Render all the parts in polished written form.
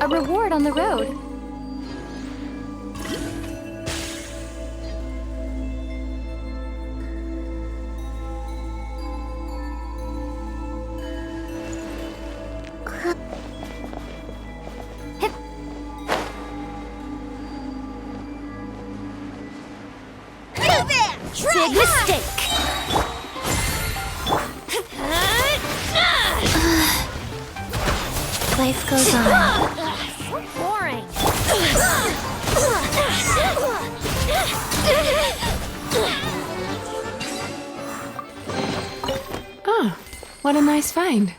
A reward on the road. Big mistake! Life goes on. Boring! Oh, what a nice find.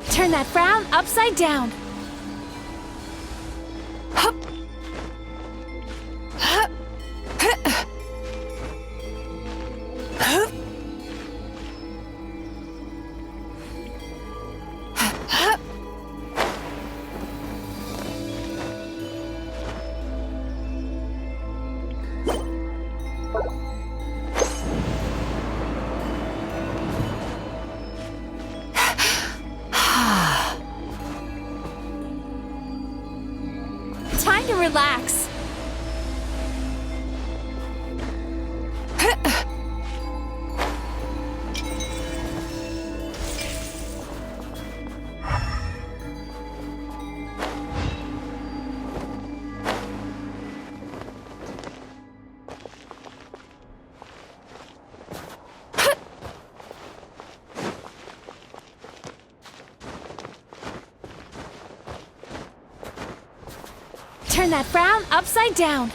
Turn that frown upside down. Time to relax. Turn that frown upside down.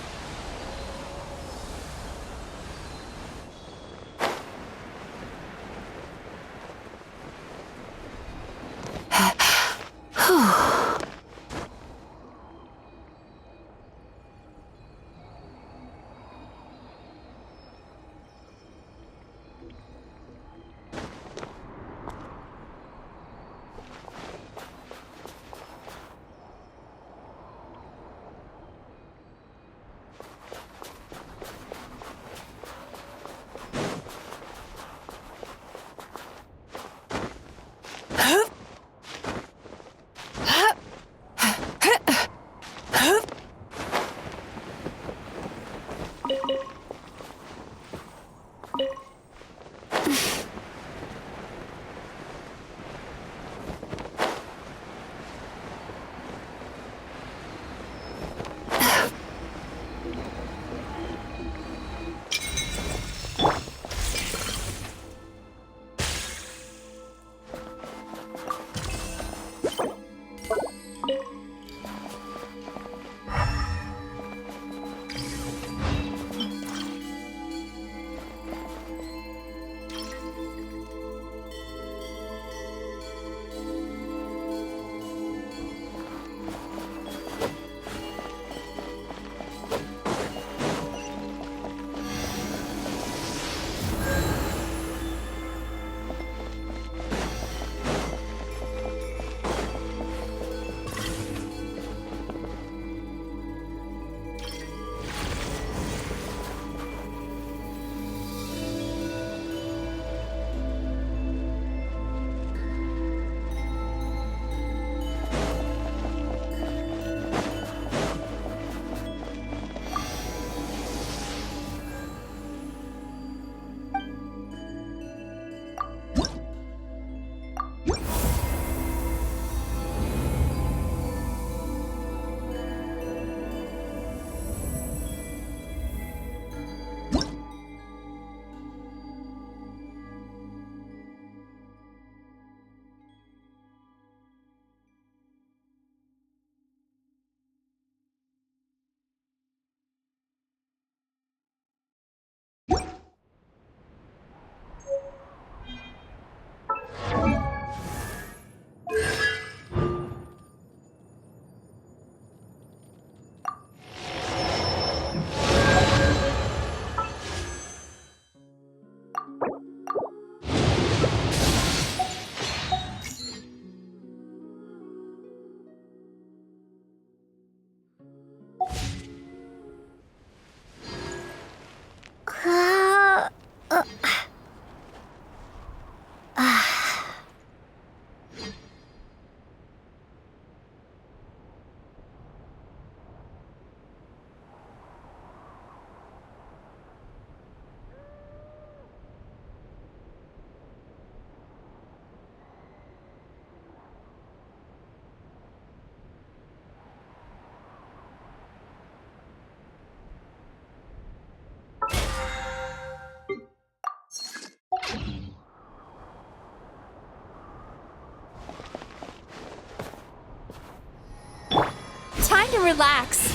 relax.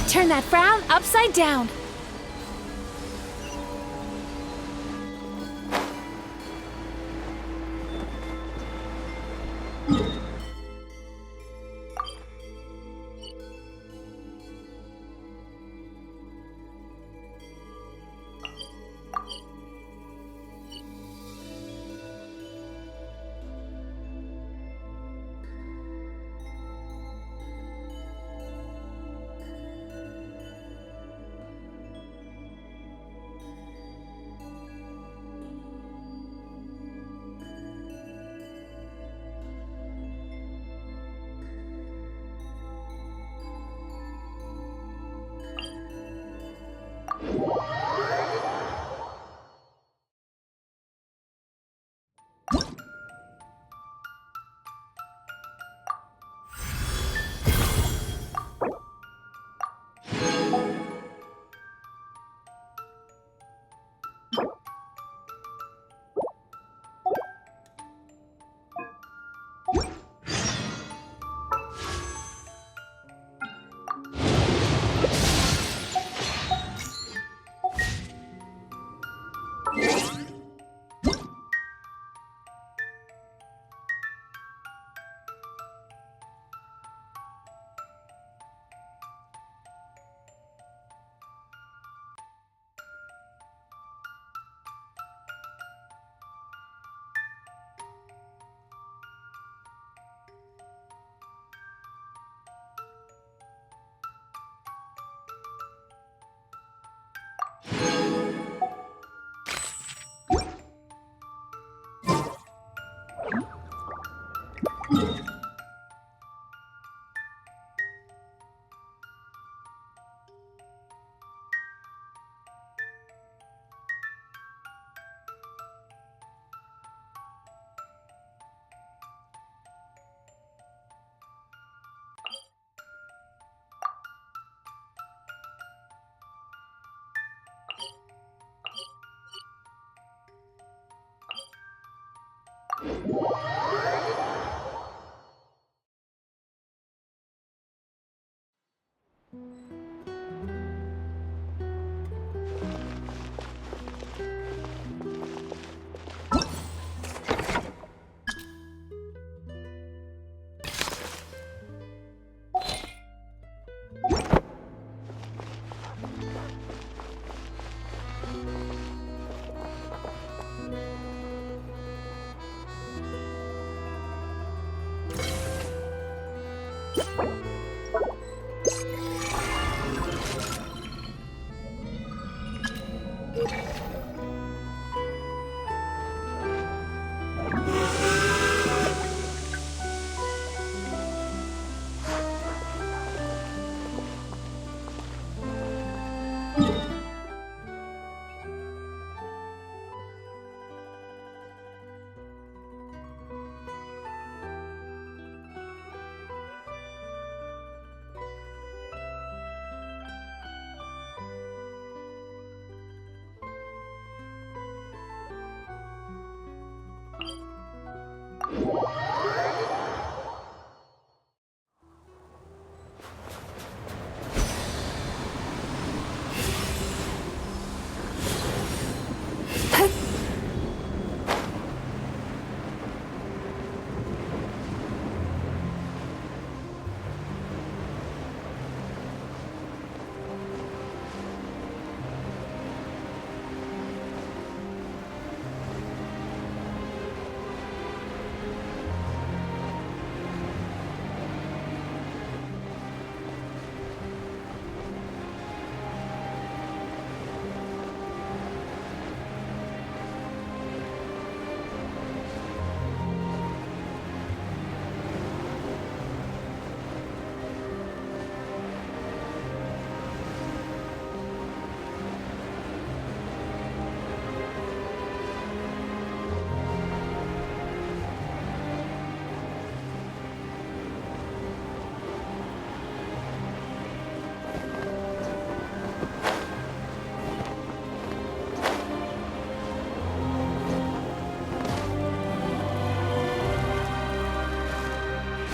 Turn that frown upside down.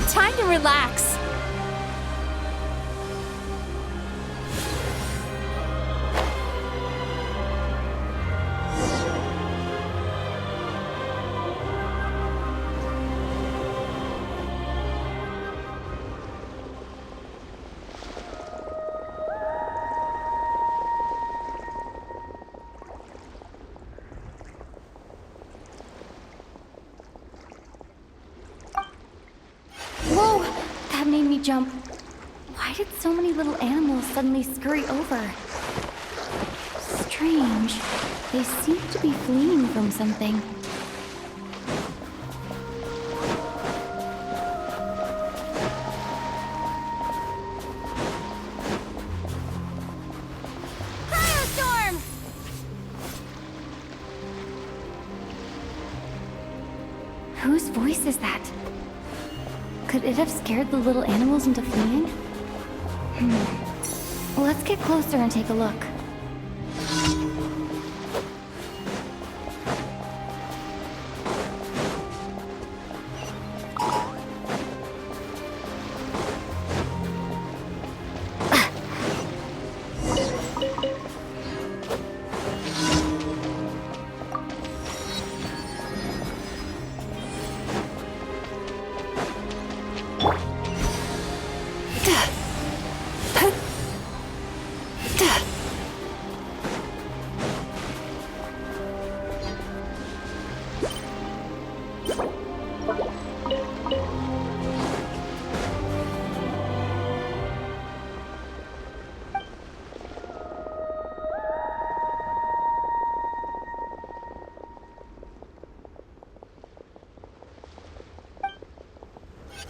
Time to relax. Whoa! That made me jump. Why did so many little animals suddenly scurry over? Strange. They seem to be fleeing from something. Firestorm! Whose voice is that? Could it have scared the little animals into fleeing? Let's get closer and take a look.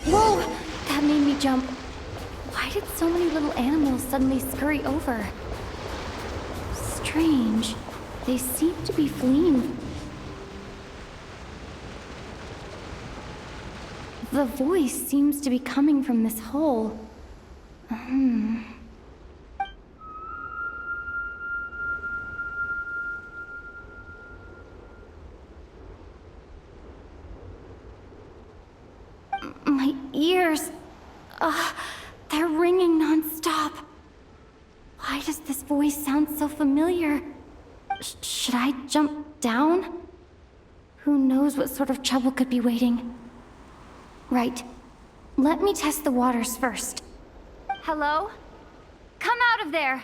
Whoa! That made me jump. Why did so many little animals suddenly scurry over? Strange. They seem to be fleeing. The voice seems to be coming from this hole. My ears. They're ringing non-stop. Why does this voice sound so familiar? Should I jump down? Who knows what sort of trouble could be waiting? Right. Let me test the waters first. Hello? Come out of there!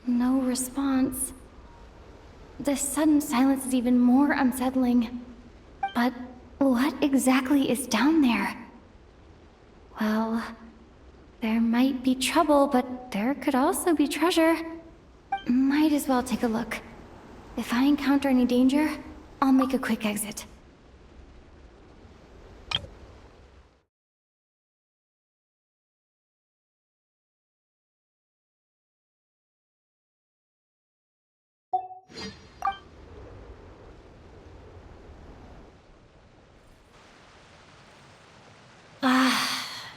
No response. This sudden silence is even more unsettling. But what exactly is down there? Well, there might be trouble, but there could also be treasure. Might as well take a look. If I encounter any danger, I'll make a quick exit.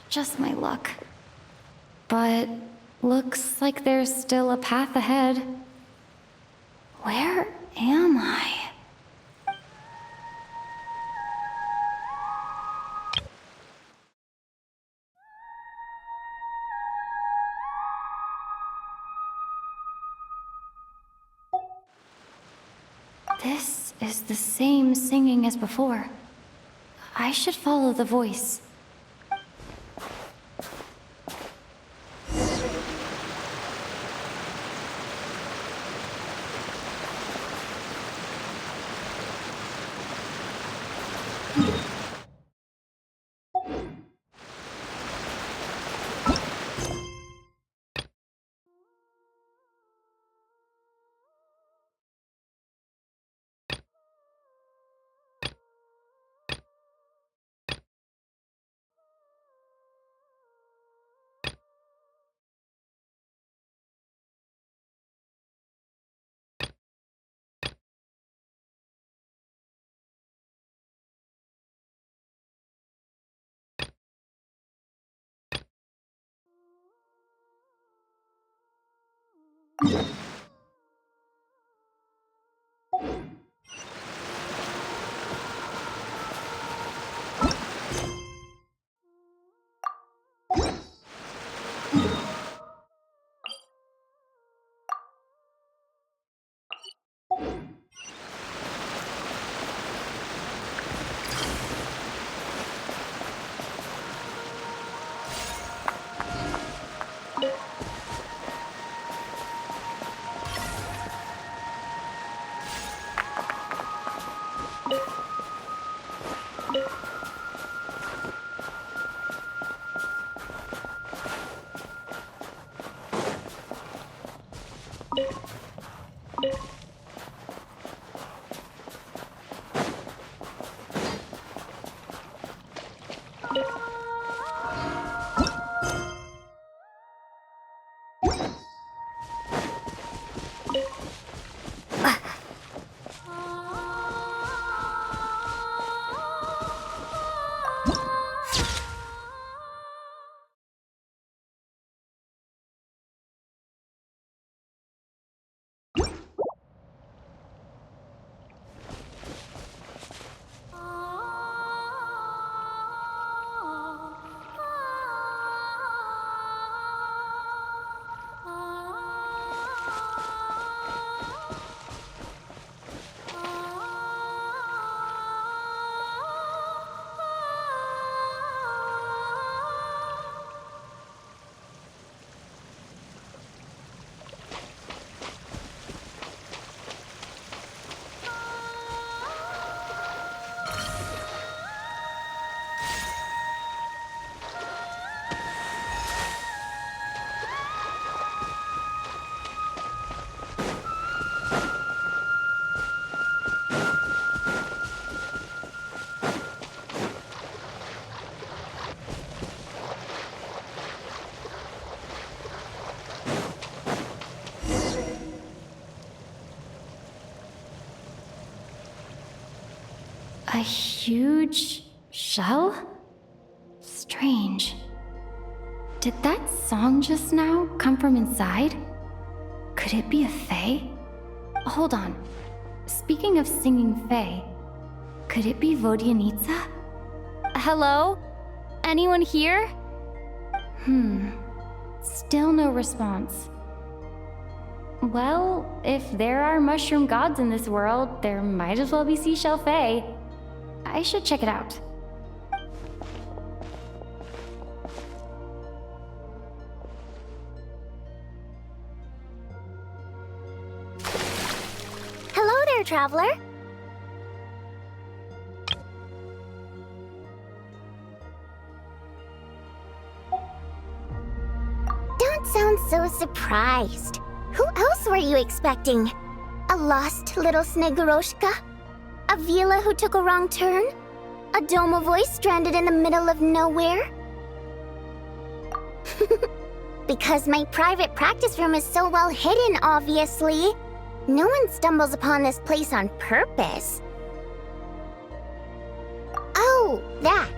Just my luck. But looks like there's still a path ahead. Where am I? This is the same singing as before. I should follow the voice. A huge shell? Strange. Did that song just now come from inside? Could it be a fae? Hold on. Speaking of singing fae, could it be Vodyanitsa? Hello? Anyone here? Still no response. Well, if there are mushroom gods in this world, there might as well be seashell fae. I should check it out. Hello there, traveler. Don't sound so surprised. Who else were you expecting? A lost little Snegoroshka? A Vila who took a wrong turn? A Domovoy stranded in the middle of nowhere? Because my private practice room is so well hidden, obviously. No one stumbles upon this place on purpose. Oh, that.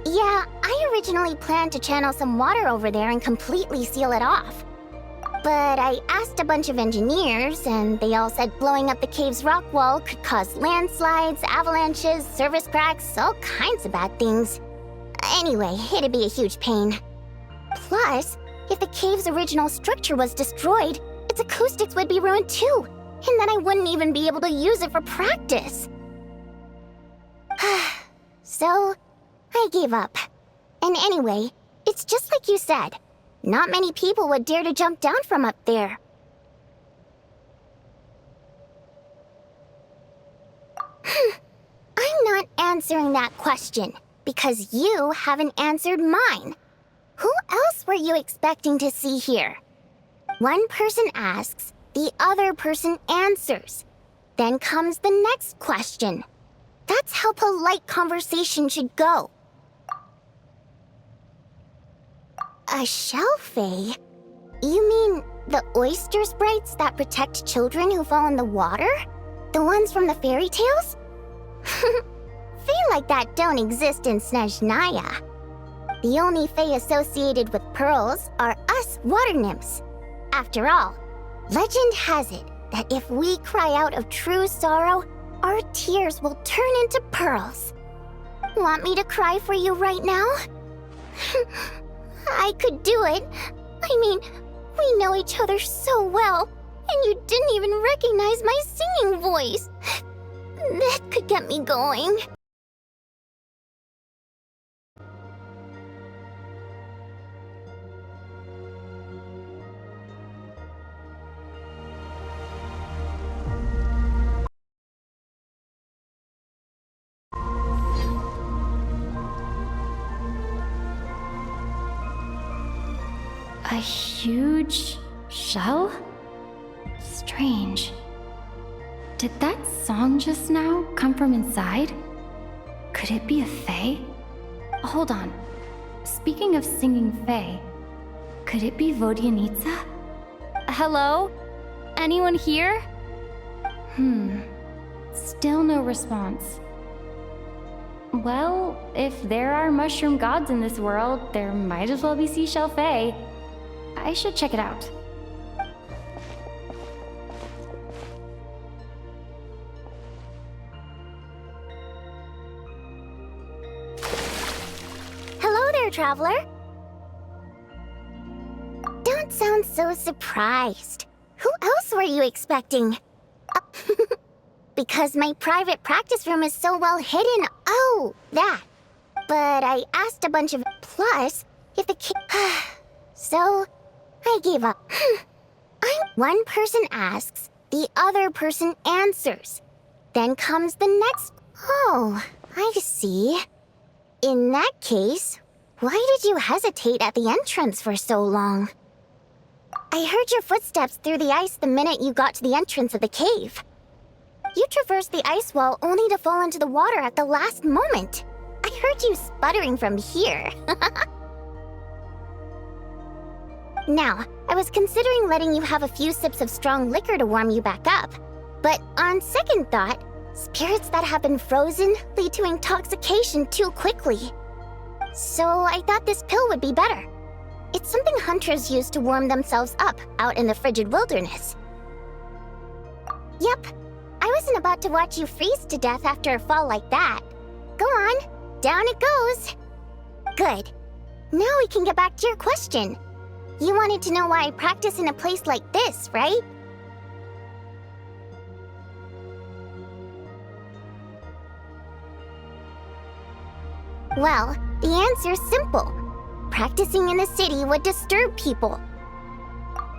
Yeah, I originally planned to channel some water over there and completely seal it off. But I asked a bunch of engineers, and they all said blowing up the cave's rock wall could cause landslides, avalanches, surface cracks, all kinds of bad things. Anyway, it'd be a huge pain. Plus, if the cave's original structure was destroyed, its acoustics would be ruined too, and then I wouldn't even be able to use it for practice. So, I gave up. And anyway, it's just like you said. Not many people would dare to jump down from up there. I'm not answering that question, because you haven't answered mine. Who else were you expecting to see here? One person asks, the other person answers. Then comes the next question. That's how polite conversation should go. A shell fae? You mean the oyster sprites that protect children who fall in the water? The ones from the fairy tales? Fae like that don't exist in Snezhnaya. The only fae associated with pearls are us water nymphs. After all, legend has it that if we cry out of true sorrow, our tears will turn into pearls. Want me to cry for you right now? I could do it. I mean, we know each other so well, and you didn't even recognize my singing voice. That could get me going. A huge shell? Strange. Did that song just now come from inside? Could it be a fae? Hold on. Speaking of singing fae, could it be Vodyanitsa? Hello? Anyone here? Still no response. Well, if there are mushroom gods in this world, there might as well be seashell fae. I should check it out. Hello there, traveler. Don't sound so surprised. Who else were you expecting? Because my private practice room is so well hidden. Oh, that. But I asked a bunch of... Plus, if the So, I gave up. One person asks, the other person answers. Then comes the next... Oh, I see. In that case, why did you hesitate at the entrance for so long? I heard your footsteps through the ice the minute you got to the entrance of the cave. You traversed the ice wall only to fall into the water at the last moment. I heard you sputtering from here. Now, I was considering letting you have a few sips of strong liquor to warm you back up. But on second thought, Spirits that have been frozen lead to intoxication too quickly. So I thought this pill would be better. It's something hunters use to warm themselves up out in the frigid wilderness. Yep, I wasn't about to watch you freeze to death after a fall like that. Go on, down it goes. Good. Now we can get back to your question. You wanted to know why I practice in a place like this, right? Well, the answer's simple. Practicing in the city would disturb people.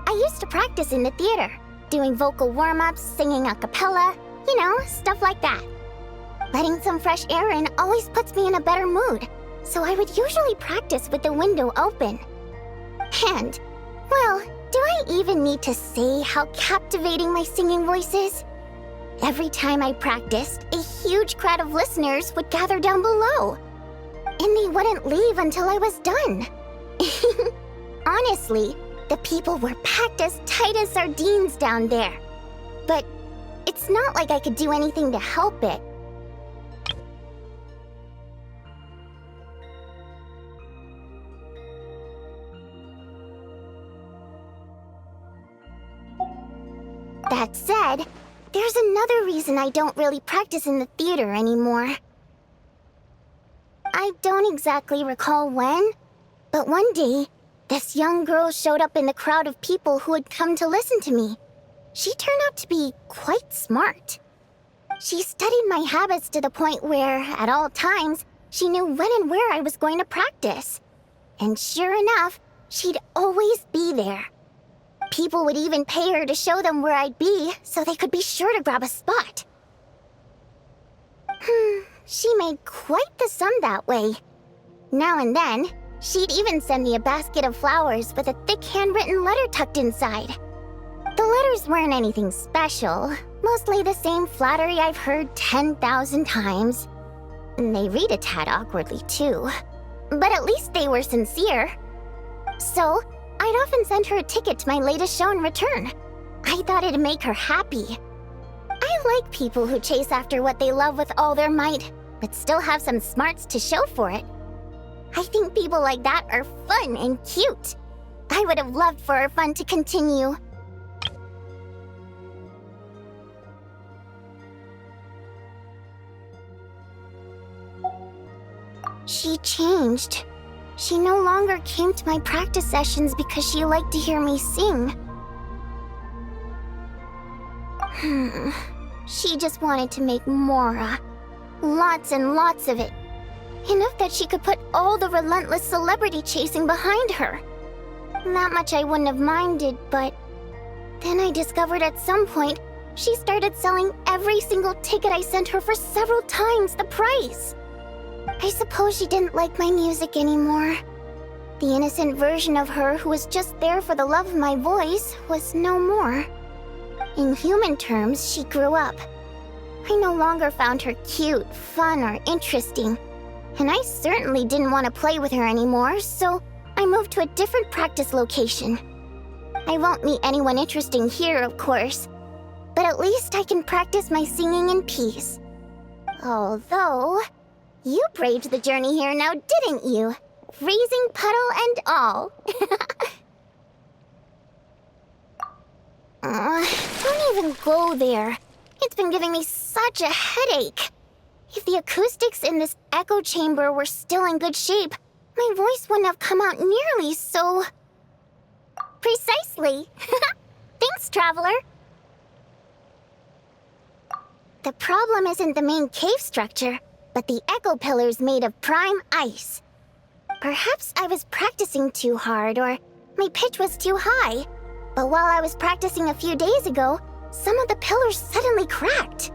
I used to practice in the theater, doing vocal warm-ups, singing a cappella, you know, stuff like that. Letting some fresh air in always puts me in a better mood, so I would usually practice with the window open. And, well, do I even need to say how captivating my singing voice is? Every time I practiced, a huge crowd of listeners would gather down below. And they wouldn't leave until I was done. Honestly, the people were packed as tight as sardines down there. But it's not like I could do anything to help it. That said, there's another reason I don't really practice in the theater anymore. I don't exactly recall when, but one day, this young girl showed up in the crowd of people who had come to listen to me. She turned out to be quite smart. She studied my habits to the point where, at all times, she knew when and where I was going to practice. And sure enough, she'd always be there. People would even pay her to show them where I'd be so they could be sure to grab a spot. She made quite the sum that way. Now and then, she'd even send me a basket of flowers with a thick handwritten letter tucked inside. The letters weren't anything special, mostly the same flattery I've heard 10,000 times. They read a tad awkwardly too, but at least they were sincere. So, I'd often send her a ticket to my latest show in return. I thought it'd make her happy. I like people who chase after what they love with all their might, but still have some smarts to show for it. I think people like that are fun and cute. I would have loved for our fun to continue. She changed. She no longer came to my practice sessions because she liked to hear me sing. She just wanted to make more. Lots and lots of it. Enough that she could put all the relentless celebrity chasing behind her. That much I wouldn't have minded, but then I discovered at some point she started selling every single ticket I sent her for several times the price. I suppose she didn't like my music anymore. The innocent version of her who was just there for the love of my voice was no more. In human terms, she grew up. I no longer found her cute, fun, or interesting. And I certainly didn't want to play with her anymore, so I moved to a different practice location. I won't meet anyone interesting here, of course, but at least I can practice my singing in peace. Although, you braved the journey here now, didn't you? Freezing puddle and all. Don't even go there. It's been giving me such a headache. If the acoustics in this echo chamber were still in good shape, my voice wouldn't have come out nearly so... Precisely. Thanks, traveler. The problem isn't the main cave structure, but the echo pillars made of prime ice. Perhaps I was practicing too hard, or my pitch was too high. But while I was practicing a few days ago, some of the pillars suddenly cracked.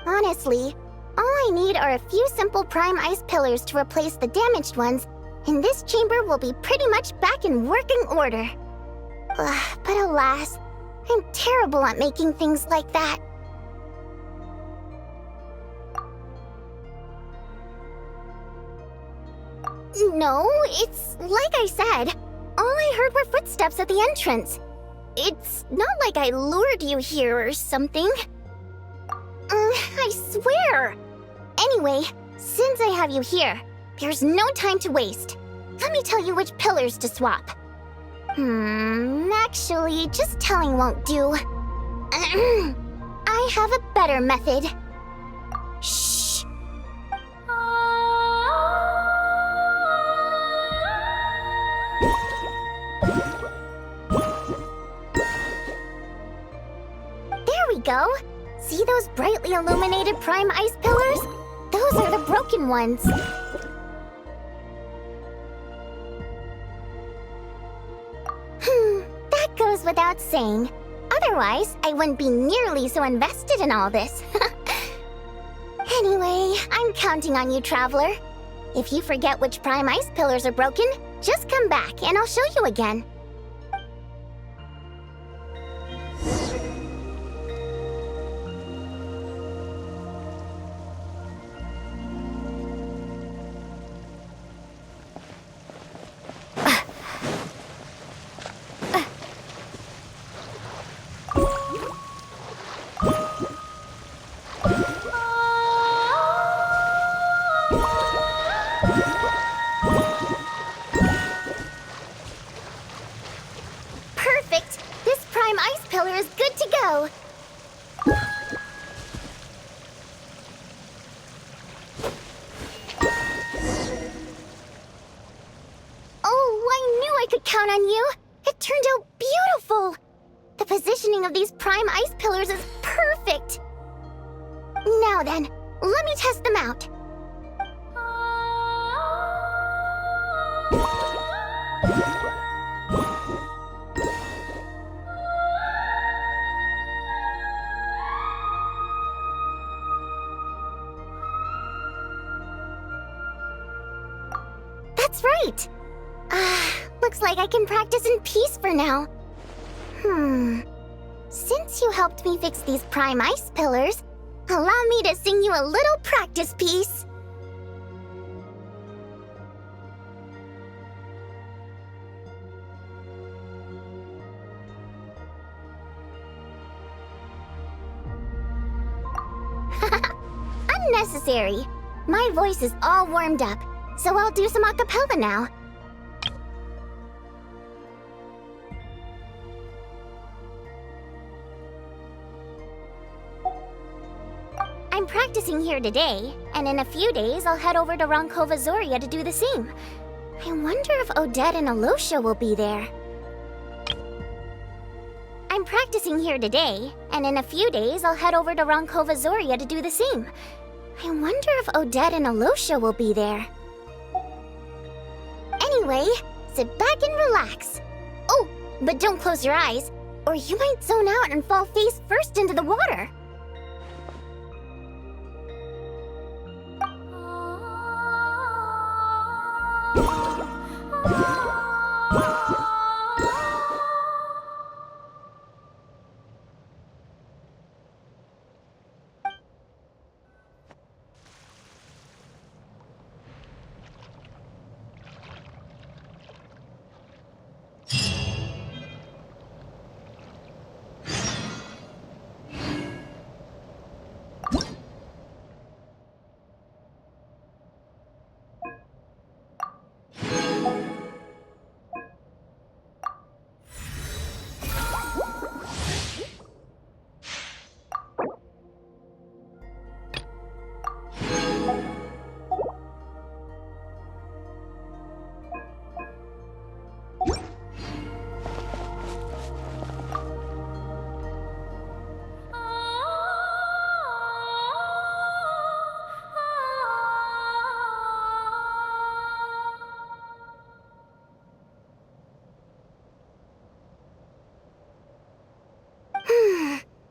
Honestly, all I need are a few simple prime ice pillars to replace the damaged ones, and this chamber will be pretty much back in working order. But alas, I'm terrible at making things like that. No, it's like I said. All I heard were footsteps at the entrance. It's not like I lured you here or something. I here! Anyway, since I have you here, there's no time to waste. Let me tell you which pillars to swap. Actually, just telling won't do. I have a better method. Shh. There we go. See those brightly illuminated prime ice pillars? Those are the broken ones. That goes without saying. Otherwise, I wouldn't be nearly so invested in all this. Anyway, I'm counting on you, Traveler. If you forget which prime ice pillars are broken, just come back and I'll show you again. Perfect! This prime ice pillar is good to go! Oh, I knew I could count on you! It turned out beautiful! The positioning of these prime ice pillars is perfect! Now then, let me test them out. That's right! Looks like I can practice in peace for now. Since you helped me fix these prime ice pillars, allow me to sing you a little practice piece. Unnecessary. My voice is all warmed up, so I'll do some a cappella now. I'm practicing here today, and in a few days I'll head over to Ronkova Zoria to do the same. I wonder if Odette and Alosha will be there. I'm practicing here today, and in a few days I'll head over to Ronkova Zoria to do the same. I wonder if Odette and Alosha will be there. Anyway, sit back and relax. Oh, but don't close your eyes, or you might zone out and fall face first into the water.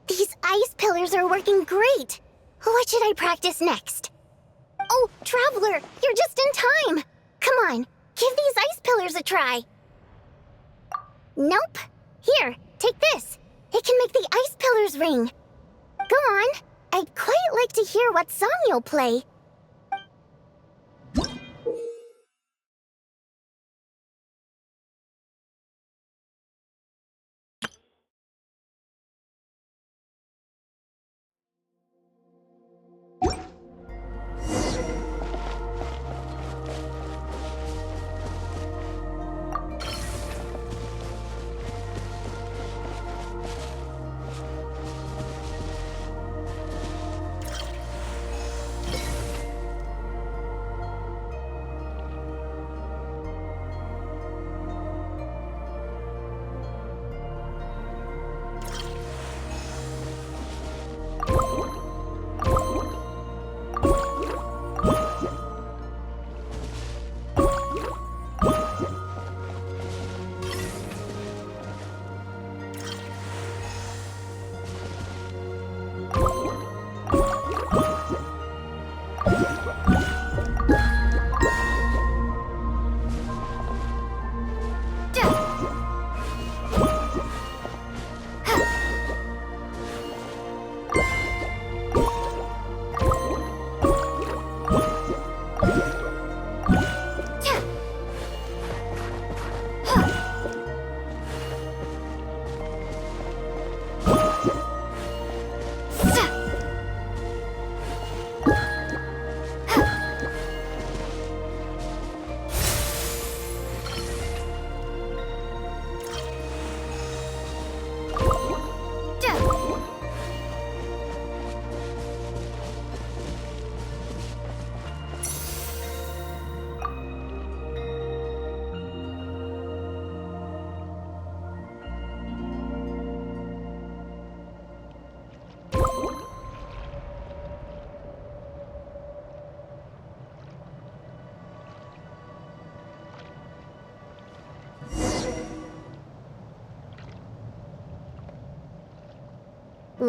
These ice pillars are working great. What should I practice next? Oh, Traveler, you're just in time. Come on, give these ice pillars a try. Nope. Here, take this. It can make the ice pillars ring. Go on. I'd quite like to hear what song you'll play.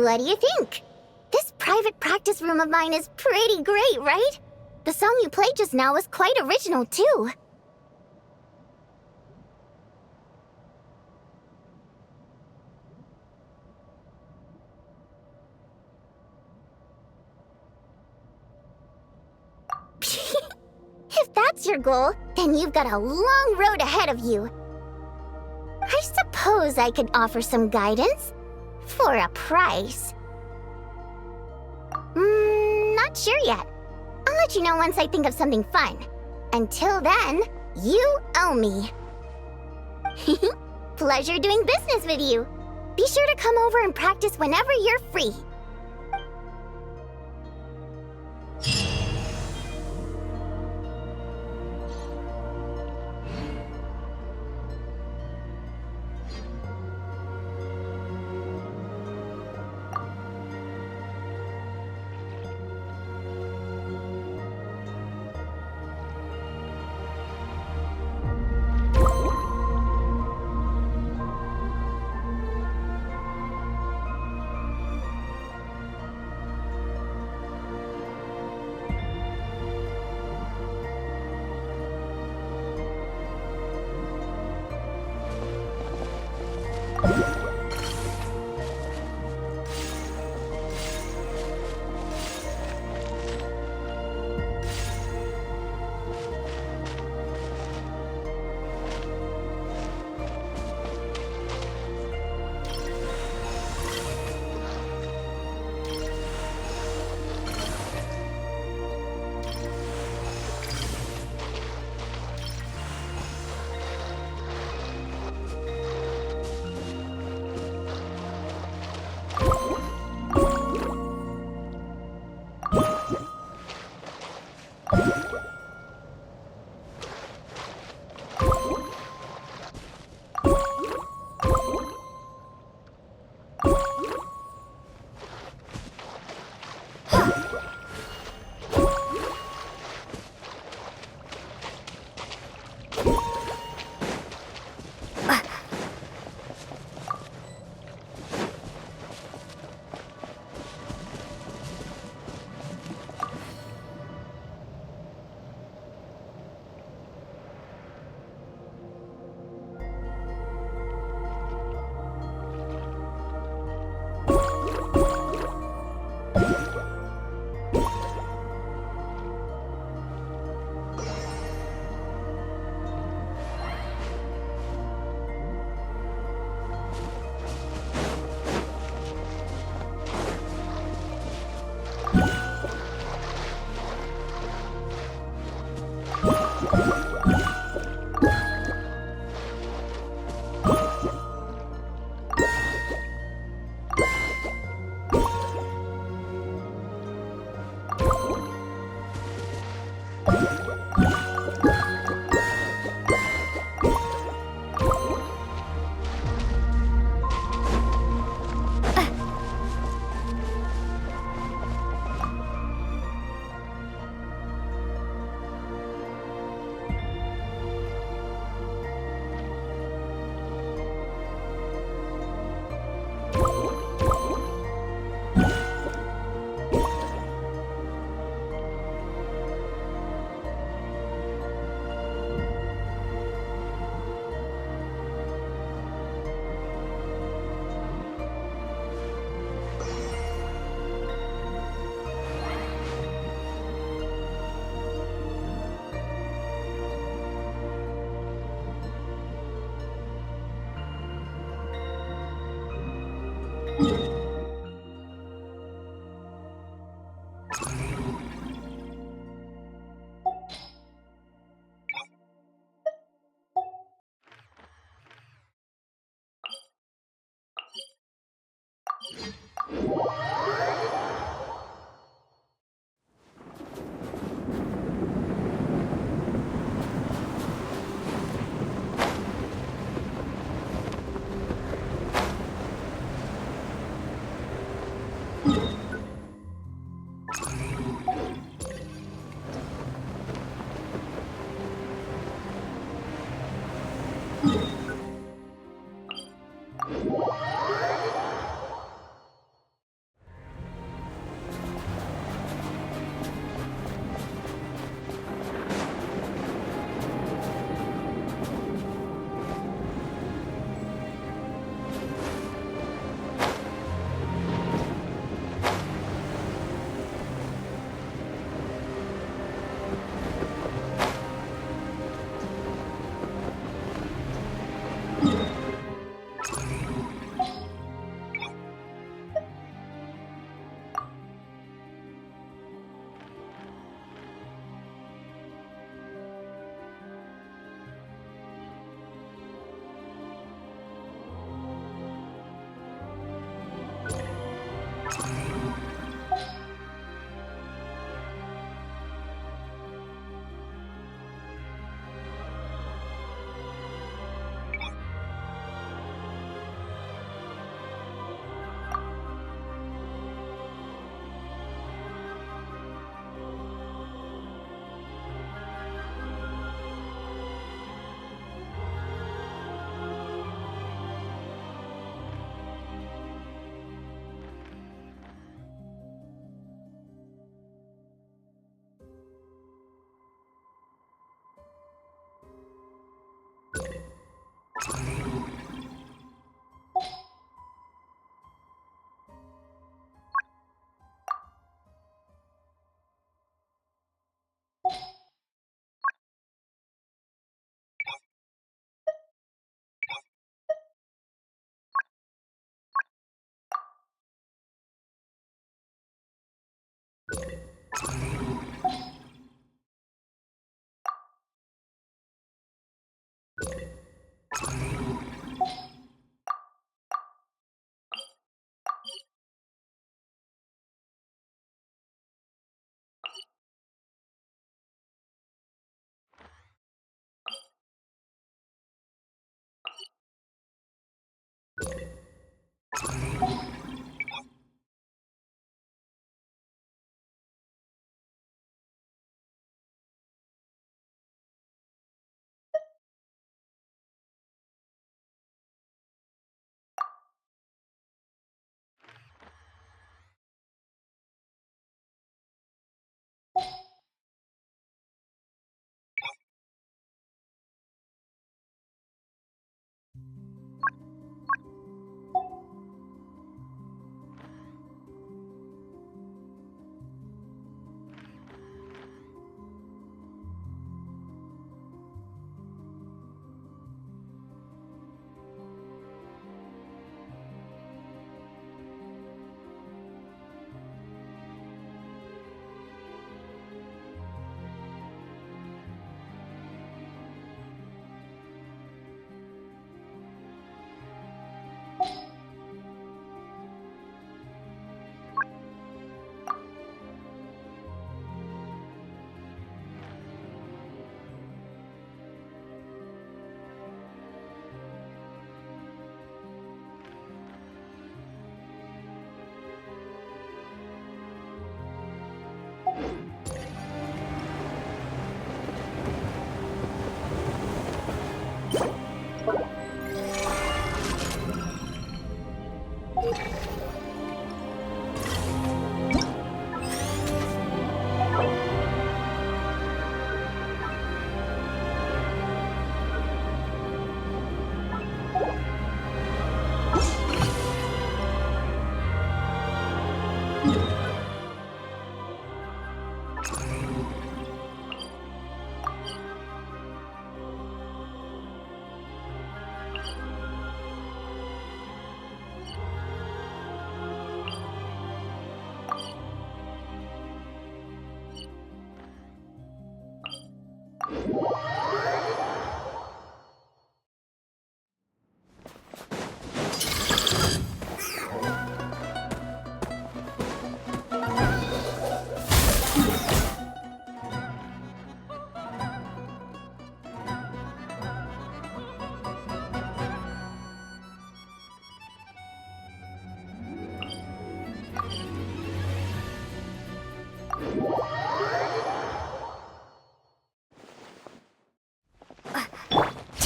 What do you think? This private practice room of mine is pretty great, right? The song you played just now was quite original, too. If that's your goal, then you've got a long road ahead of you. I suppose I could offer some guidance for a price. Not sure yet. I'll let you know once I think of something fun. Until then, you owe me. Pleasure doing business with you. Be sure to come over and practice whenever you're free.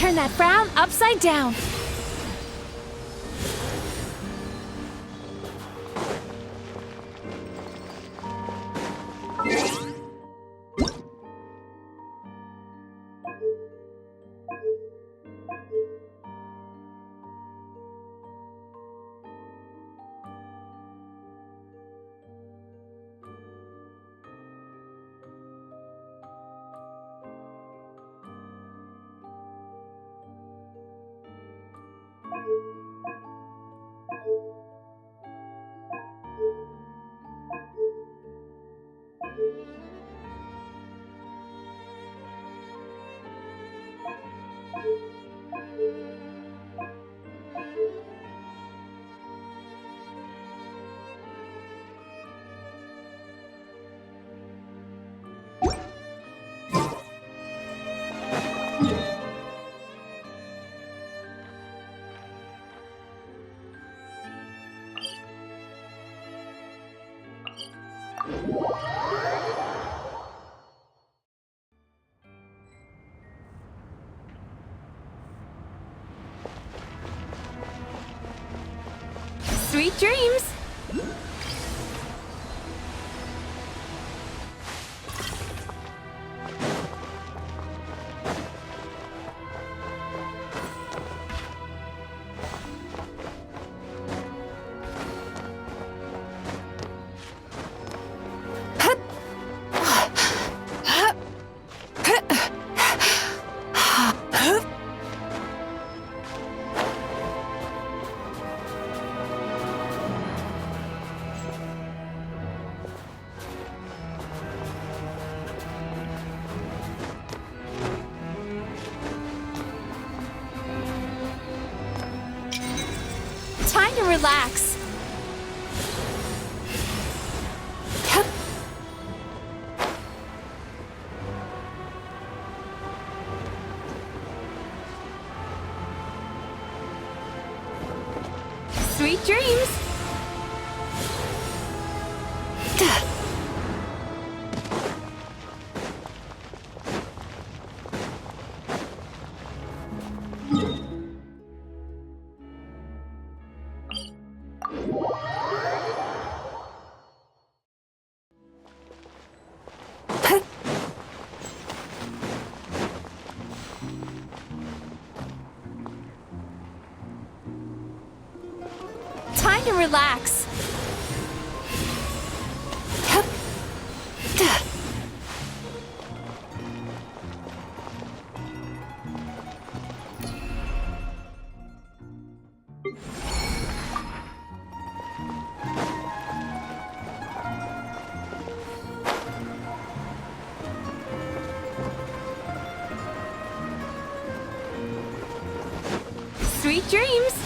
Turn that frown upside down. Sweet dreams! Time to relax. Sweet dreams. Time to relax. Sweet dreams.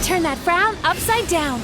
Turn that frown upside down.